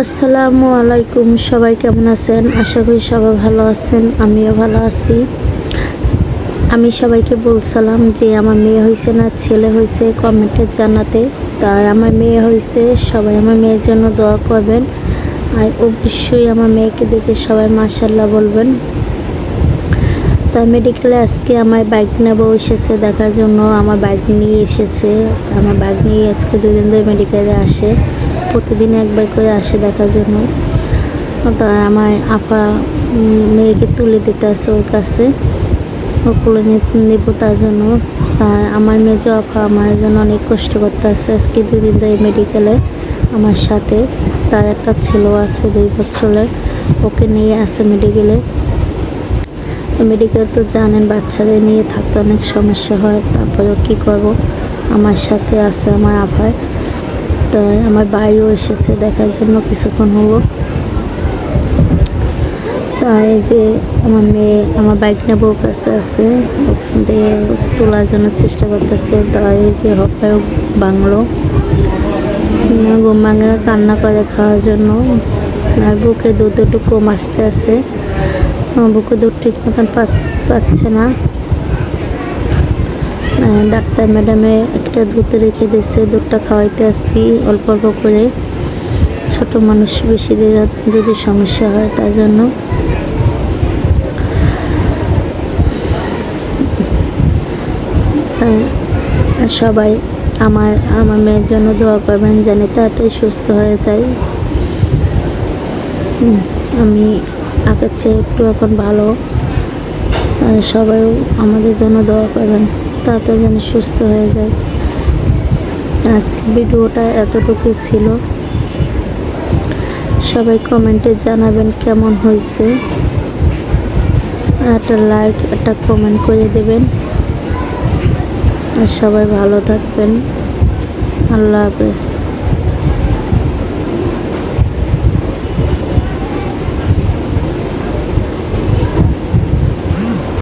আসসালামু আলাইকুম, সবাই কেমন আছেন? আশা করি সবাই ভালো আছেন, আমিও ভালো আছি। আমি সবাইকে বলছিলাম যে আমার মেয়ে হয়েছে না ছেলে হয়েছে কমেন্টে জানাতে। তাই আমার মেয়ে হয়েছে, সবাই আমার মেয়ের জন্য দোয়া করবেন। আর অবশ্যই আমার মেয়েকে দেখে সবাই মাশাআল্লাহ বলবেন। তাই মেডিকেলে আজকে আমার বাইক নেবো এসেছে দেখার জন্য, আমার বাইক নিয়ে এসেছে। আমার বাইক নিয়ে আজকে 2 দিন ধরে মেডিকেলে আসে, প্রতিদিন একবার করে আসে দেখার জন্য। তাই আমার আপা মেয়েকে তুলে দিতে আসে ওর কাছে, ও কোলে নেব তার জন্য। তাই আমার মেজ আপা আমার জন্য অনেক কষ্ট করতে আসে আজকে 2 দিন ধরে মেডিকেলে আমার সাথে। তার একটা ছেলেও আছে 2 বছরের, ওকে নিয়ে আসে মেডিকেলে। মেডিকেল তো জানেন বাচ্চাদের নিয়ে থাকতে অনেক সমস্যা হয়, তারপরেও কী করব, আমার সাথে আছে আমার আপায়। তাই আমার ভাইও এসেছে দেখার জন্য কিছুক্ষণ হলো। তাই যে আমার মেয়ে আমার বাইক নেবো কাছে আছে, দিয়ে তোলার জন্য চেষ্টা করতেছে। তাই যে হপায় বাংলো ঘুম ভাঙা কান্না করে খাওয়ার জন্য। আর বুকে দুধ একটু কম আসতে আছে, বুকে দুধ ঠিক মতন পাচ্ছে না। ডাক্তার ম্যাডামে একটা দুধ রেখে দিচ্ছে, দুধটা খাওয়াইতে আসছি অল্প অল্প করে। ছোট মানুষ বেশি যদি সমস্যা হয় তার জন্য। তাই সবাই আমার মেয়ের জন্য দোয়া করবেন যেন তাড়াতাড়ি সুস্থ হয়ে যায়। আমি আগের চেয়ে একটু এখন ভালো। সবাই আমাদের জন্য দোয়া করবেন তাড়াতাড়ি যেন সুস্থ হয়ে যায়। আজকে ভিডিওটা এতটুকুই ছিল। সবাই কমেন্টে জানাবেন কেমন হয়েছে, একটা লাইক একটা কমেন্ট করে দেবেন। আর সবাই ভালো থাকবেন। আল্লাহ হাফেজ।